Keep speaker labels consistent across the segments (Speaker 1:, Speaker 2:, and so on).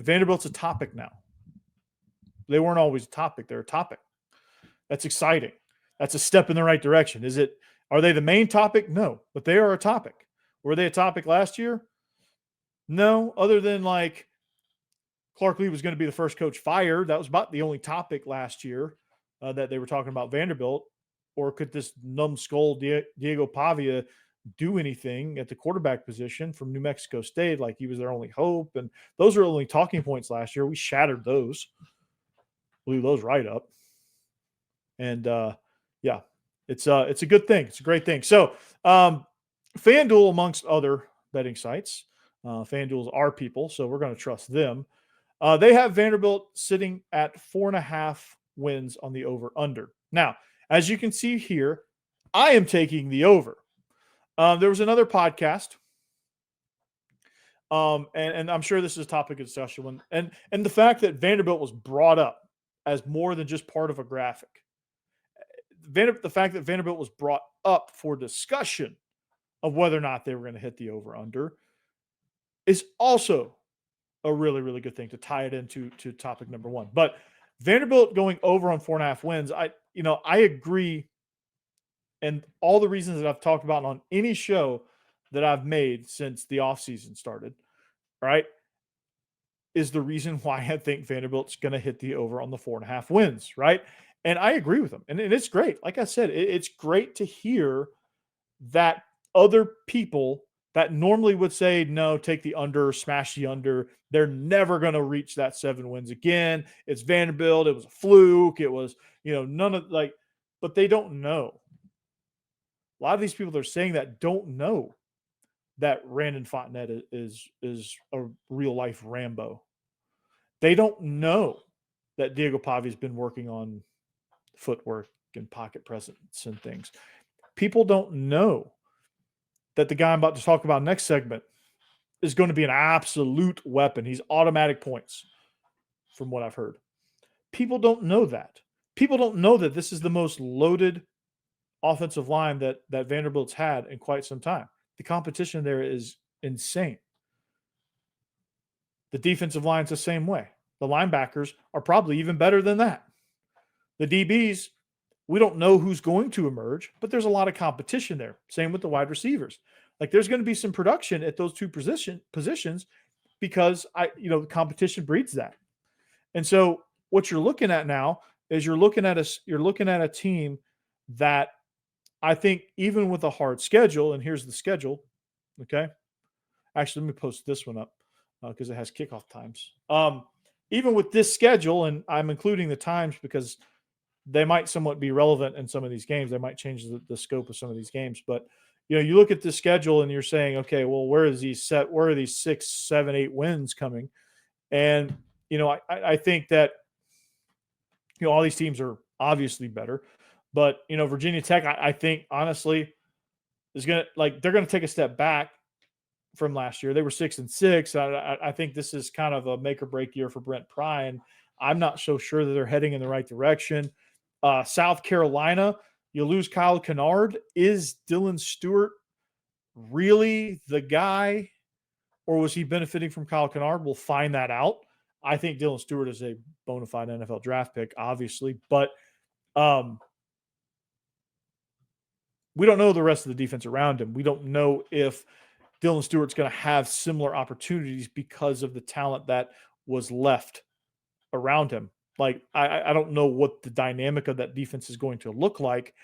Speaker 1: Vanderbilt's a topic now. They weren't always a topic. They're a topic. That's exciting. That's a step in the right direction. Are they the main topic? No, but they are a topic. Were they a topic last year? No, other than like Clark Lee was going to be the first coach fired. That was about the only topic last year that they were talking about Vanderbilt. Or could this numbskull Diego Pavia do anything at the quarterback position from New Mexico State? Like he was their only hope. And those are only talking points last year. We shattered those, blew those right up. And yeah, it's a good thing. It's a great thing. So FanDuel, amongst other betting sites, FanDuel's our people, so we're going to trust them. They have Vanderbilt sitting at 4.5 wins on the over-under. Now, as you can see here, I am taking the over. There was another podcast, and I'm sure this is a topic of discussion, and the fact that Vanderbilt was brought up as more than just part of a graphic. The fact that Vanderbilt was brought up for discussion of whether or not they were going to hit the over-under is also a really, really good thing to tie it into topic number one. But Vanderbilt going over on 4.5 wins, I agree. And all the reasons that I've talked about on any show that I've made since the offseason started, right, is the reason why I think Vanderbilt's going to hit the over on the 4.5 wins, right? And I agree with them. And it's great. Like I said, it's great to hear that other people that normally would say, no, take the under, smash the under. They're never going to reach that 7 wins again. It's Vanderbilt. It was a fluke. It was, none of but they don't know. A lot of these people that are saying that don't know that Randon Fontenette is a real life Rambo. They don't know that Diego Pavia has been working on footwork and pocket presence and things. People don't know that the guy I'm about to talk about next segment is going to be an absolute weapon. He's automatic points from what I've heard. People don't know that. People don't know that this is the most loaded offensive line that Vanderbilt's had in quite some time. The competition there is insane. The defensive line's the same way. The linebackers are probably even better than that. The DBs, we don't know who's going to emerge, but there's a lot of competition there. Same with the wide receivers. Like there's going to be some production at those two positions because the competition breeds that. And so what you're looking at now is you're looking at a team that I think even with a hard schedule, and here's the schedule, okay? Actually, let me post this one up because it has kickoff times. Even with this schedule, and I'm including the times because they might somewhat be relevant in some of these games. They might change the scope of some of these games. But, you look at the schedule and you're saying, okay, well, where are these 6, 7, 8 wins coming? And, I think that, all these teams are obviously better. But, Virginia Tech, I think, honestly, they're going to take a step back from last year. They were 6-6. I think this is kind of a make or break year for Brent Pry, and I'm not so sure that they're heading in the right direction. South Carolina, you lose Kyle Kennard. Is Dylan Stewart really the guy, or was he benefiting from Kyle Kennard? We'll find that out. I think Dylan Stewart is a bona fide NFL draft pick, obviously, but we don't know the rest of the defense around him. We don't know if Dylan Stewart's going to have similar opportunities because of the talent that was left around him. Like, I don't know what the dynamic of that defense is going to look like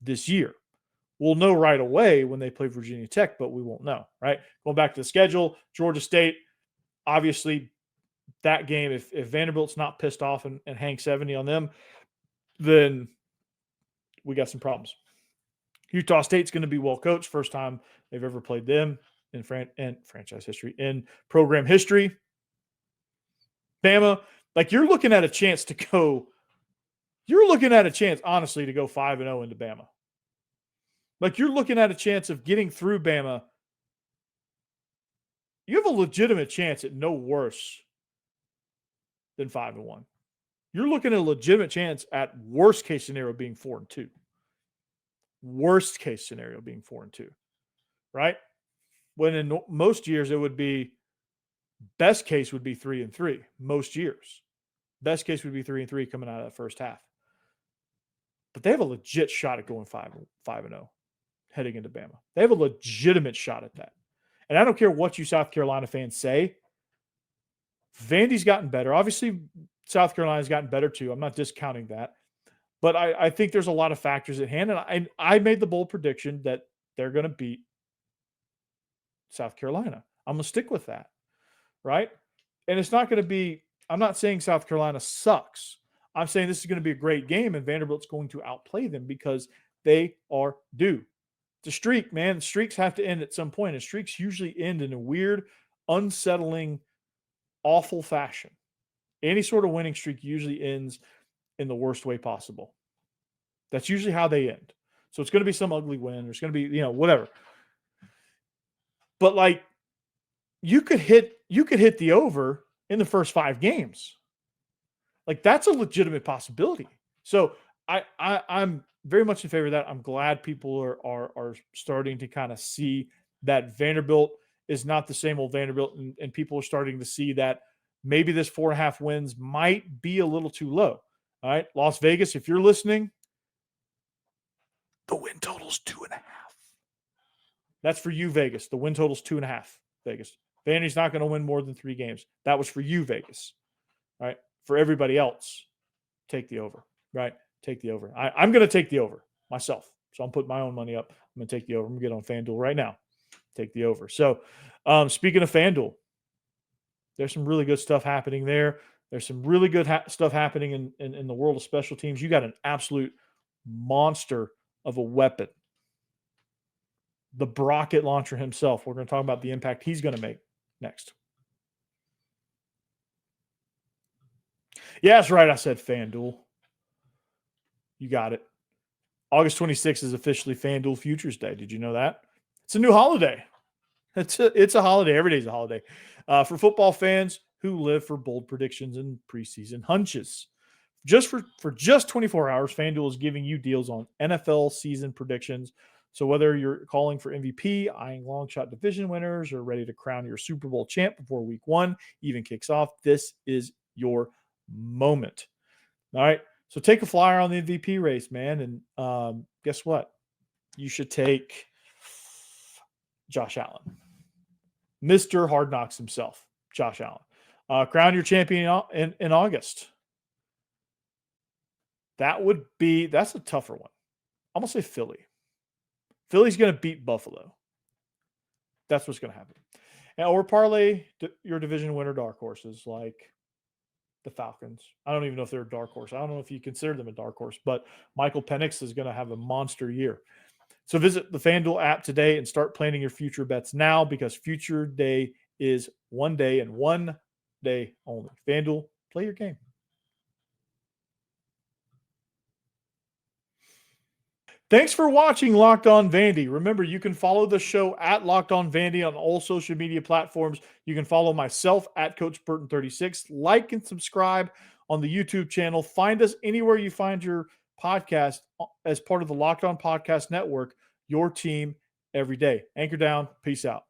Speaker 1: this year. We'll know right away when they play Virginia Tech, but we won't know, right? Going back to the schedule, Georgia State, obviously that game, if Vanderbilt's not pissed off and hang 70 on them, then we got some problems. Utah State's going to be well coached. First time they've ever played them in franchise history, in program history. Bama, you're looking at a chance, honestly, to go 5-0 into Bama. You're looking at a chance of getting through Bama. You have a legitimate chance at no worse than 5-1. You're looking at a legitimate chance at worst case scenario being 4-2. Worst case scenario being 4-2, right? When in most years it would be Best case would be 3-3 most years. Best case would be 3-3 coming out of that first half. But they have a legit shot at going 5-0 heading into Bama. They have a legitimate shot at that. And I don't care what you South Carolina fans say. Vandy's gotten better. Obviously, South Carolina's gotten better too. I'm not discounting that. But I think there's a lot of factors at hand. And I made the bold prediction that they're going to beat South Carolina. I'm going to stick with that. Right? And it's not going to be, I'm not saying South Carolina sucks. I'm saying this is going to be a great game and Vanderbilt's going to outplay them because they are due. It's a streak, man. Streaks have to end at some point, and streaks usually end in a weird, unsettling, awful fashion. Any sort of winning streak usually ends in the worst way possible. That's usually how they end. So it's going to be some ugly win. There's going to be, whatever. But like, you could hit the over in the first 5 games. Like, that's a legitimate possibility. So I'm very much in favor of that. I'm glad people are starting to kind of see that Vanderbilt is not the same old Vanderbilt, and people are starting to see that maybe this 4.5 wins might be a little too low. All right, Las Vegas, if you're listening, the win total's 2.5. That's for you, Vegas. The win total's 2.5, Vegas. Vandy's not going to win more than 3 games. That was for you, Vegas. All right. For everybody else, take the over. Right? Take the over. I'm going to take the over myself. So I'm putting my own money up. I'm going to take the over. I'm going to get on FanDuel right now. Take the over. So speaking of FanDuel, there's some really good stuff happening there. There's some really good stuff happening in the world of special teams. You got an absolute monster of a weapon. The rocket launcher himself. We're going to talk about the impact he's going to make next. Yeah, that's right. I said FanDuel. You got it. August 26th is officially FanDuel Futures Day. Did you know that? It's a new holiday. It's a holiday. Every day's a holiday. For football fans who live for bold predictions and preseason hunches. Just for just 24 hours, FanDuel is giving you deals on NFL season predictions. So whether you're calling for MVP, eyeing long shot division winners, or ready to crown your Super Bowl champ before week 1 even kicks off, this is your moment. All right. So take a flyer on the MVP race, man. And guess what? You should take Josh Allen. Mr. Hard Knocks himself, Josh Allen. Crown your champion in August. That's a tougher one. I'm going to say Philly. Philly's going to beat Buffalo. That's what's going to happen. Or parlay your division winner dark horses like the Falcons. I don't even know if they're a dark horse. I don't know if you consider them a dark horse, but Michael Penix is going to have a monster year. So visit the FanDuel app today and start planning your future bets now, because future day is one day and one day only. FanDuel, play your game. Thanks for watching Locked On Vandy. Remember, you can follow the show at Locked On Vandy on all social media platforms. You can follow myself at Coach Burton36. Like and subscribe on the YouTube channel. Find us anywhere you find your podcast as part of the Locked On Podcast Network, your team every day. Anchor down. Peace out.